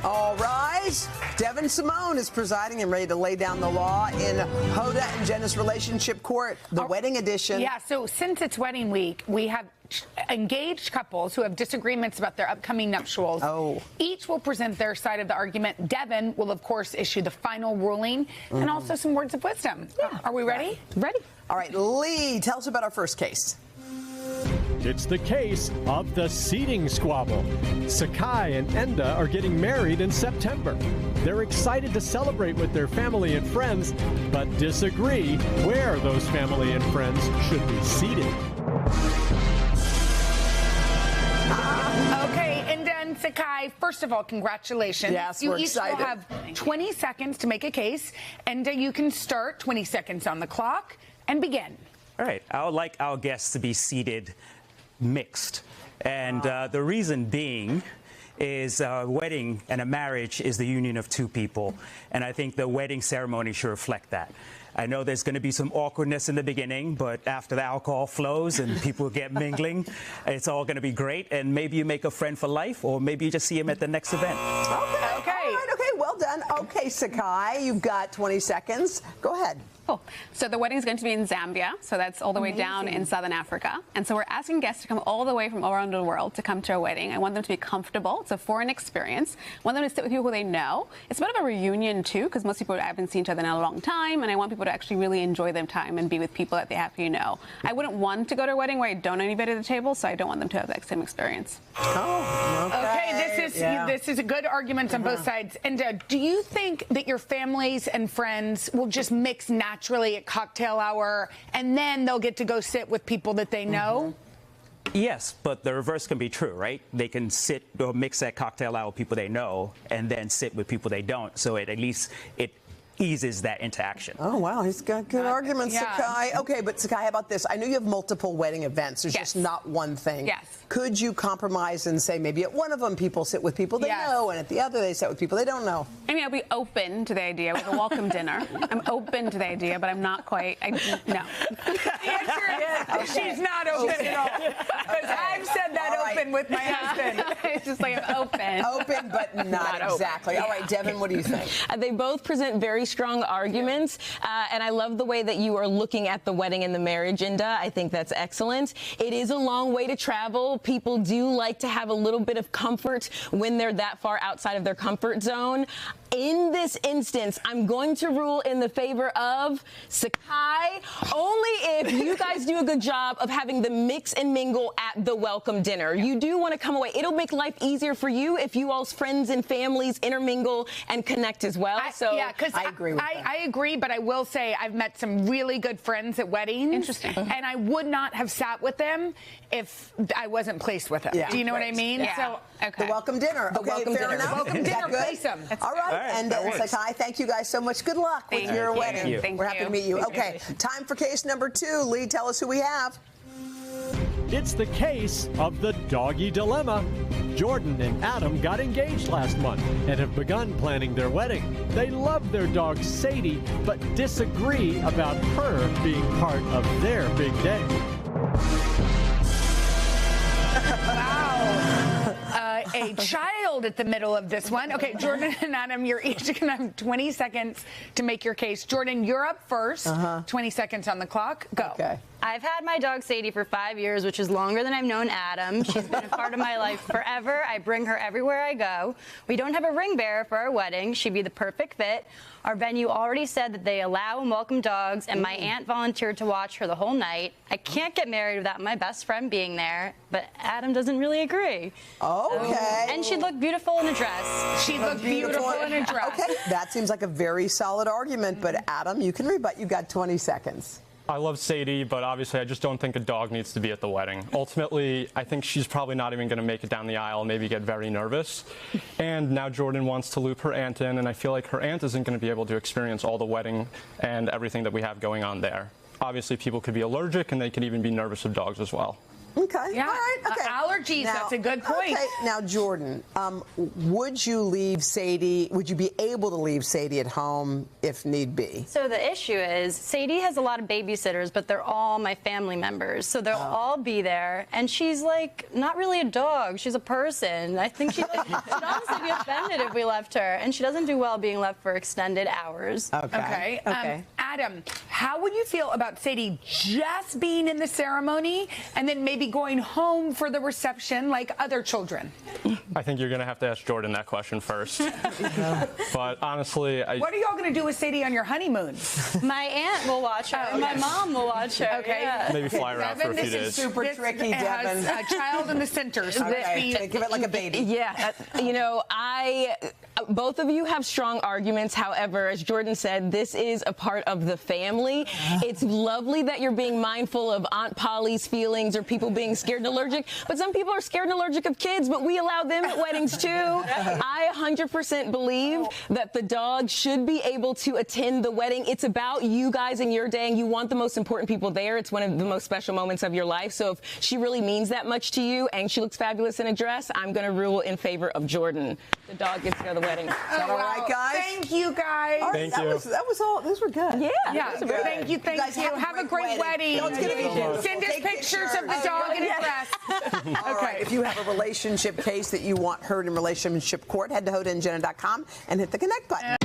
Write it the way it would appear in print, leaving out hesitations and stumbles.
All rise. Devyn Simone is presiding and ready to lay down the law in Hoda and Jenna's relationship court, the wedding edition. Yeah, so since it's wedding week, we have engaged couples who have disagreements about their upcoming nuptials. Each will present their side of the argument. Devyn will, of course, issue the final ruling and also some words of wisdom. Yeah. Are we ready? Ready. All right, Lee, tell us about our first case. It's the case of the seating squabble. Sakai and Enda are getting married in September. They're excited to celebrate with their family and friends, but disagree where those family and friends should be seated. Okay, Enda and Sakai, first of all, congratulations. Yes, you we're each excited. will have 20 seconds to make a case. Enda, you can start 20 seconds on the clock and begin. All right, I would like our guests to be seated mixed. And the reason being is a wedding and a marriage is the union of two people. And I think the wedding ceremony should reflect that. I know there's going to be some awkwardness in the beginning, but after the alcohol flows and people get mingling, it's all going to be great. And maybe you make a friend for life, or maybe you just see him at the next event. Okay. All right, okay, well done. Okay, Sakai, you've got 20 seconds. Go ahead. Cool. So the wedding is going to be in Zambia, so that's all the way down in Southern Africa. And so we're asking guests to come all the way from all around the world to come to a wedding. I want them to be comfortable. It's a foreign experience. I want them to sit with people they know. It's a bit of a reunion, too, because most people haven't seen each other in a long time, and I want people to actually really enjoy their time and be with people that they happily know. I wouldn't want to go to a wedding where I don't know anybody at the table, so I don't want them to have that same experience. Oh, Okay, this is a good argument on both sides. And do you think that your families and friends will just mix naturally at cocktail hour, and then they'll get to go sit with people that they know? Yes, but the reverse can be true, right? They can sit or mix at cocktail hour with people they know and then sit with people they don't. So at least it eases that interaction. Oh, wow. He's got good arguments, Sakai. Okay, but Sakai, how about this? I know you have multiple wedding events. There's just not one thing. Yes. Could you compromise and say maybe at one of them people sit with people they know, and at the other they sit with people they don't know? I mean, I'll be open to the idea with a welcome dinner. I'm open to the idea, but I'm not quite, no. The answer is she's not open at all. Because I've said that open with my husband. It's just like I'm open. Open, but not exactly. All right, Devyn, what do you think? They both present very strong arguments, and I love the way that you are looking at the wedding and the marriage, Enda. I think that's excellent. It is a long way to travel. People do like to have a little bit of comfort when they're that far outside of their comfort zone. In this instance, I'm going to rule in the favor of Sakai, only if you guys do a good job of having the mix and mingle at the welcome dinner. You do want to come away. It'll make life easier for you if you all's friends and families intermingle and connect as well. I agree with that. I agree, but I will say I've met some really good friends at weddings. Interesting. And I would not have sat with them if I wasn't placed with them. Yeah. Do you know what I mean? Yeah. So, The welcome dinner. Fair enough. welcome Is that dinner, good? place them. All right, and Sakai, thank you guys so much. Good luck with your wedding. We're happy to meet you. Okay, time for case number 2. Lee, tell us who we have. It's the case of the doggy dilemma. Jordan and Adam got engaged last month and have begun planning their wedding. They love their dog Sadie, but disagree about her being part of their big day. A child at the middle of this one. Okay, Jordan and Adam, you're each going to have 20 seconds to make your case. Jordan, you're up first. 20 seconds on the clock. Go. Okay. I've had my dog Sadie for 5 years, which is longer than I've known Adam. She's been a part of my life forever. I bring her everywhere I go. We don't have a ring bearer for our wedding. She'd be the perfect fit. Our venue already said that they allow and welcome dogs, and my aunt volunteered to watch her the whole night. I can't get married without my best friend being there, but Adam doesn't really agree. Okay. And she'd look beautiful in a dress. She'd look beautiful in a dress. Okay, that seems like a very solid argument, but Adam, you can rebut. You've got 20 seconds. I love Sadie, but obviously I just don't think a dog needs to be at the wedding. Ultimately, I think she's probably not even going to make it down the aisle, maybe get very nervous. And now Jordan wants to loop her aunt in, and I feel like her aunt isn't going to be able to experience all the wedding and everything that we have going on there. Obviously, people could be allergic, and they could even be nervous of dogs as well. Okay. Yeah. All right. Okay. Allergies. That's a good point. Okay. Now, Jordan, would you leave Sadie? Would you be able to leave Sadie at home if need be? So the issue is Sadie has a lot of babysitters, but they're all my family members. So they'll all be there. And she's like, not really a dog. She's a person. I think she'd honestly be offended if we left her. And she doesn't do well being left for extended hours. Okay. Adam, how would you feel about Sadie just being in the ceremony and then maybe going home for the reception like other children? I think you're going to have to ask Jordan that question first. But honestly, what are y'all going to do with Sadie on your honeymoon? My aunt will watch her. And my mom will watch her. Okay. Yeah. maybe fly her out for a few This is days. Super tricky, it has Devyn. a child in the center. So Okay. Give it like a baby. Yeah, you know, both of you have strong arguments. However, as Jordan said, this is a part of the family. It's lovely that you're being mindful of Aunt Polly's feelings or people being scared and allergic, but some people are scared and allergic of kids, but we allow them at weddings too. I 100% believe that the dog should be able to attend the wedding. It's about you guys and your day, and you want the most important people there. It's one of the most special moments of your life. So if she really means that much to you and she looks fabulous in a dress, I'm going to rule in favor of Jordan. The dog gets to go to the wedding. Is that all right, guys? Thank you, guys. All right, Thank you. That was all. Those were good. Yeah, thank you. guys Have a great wedding. No, it's gonna be beautiful. Send us Take pictures of the dog in a dress. All right. If you have a relationship case that you want heard in relationship court, head to HodaandJenna.com and hit the connect button.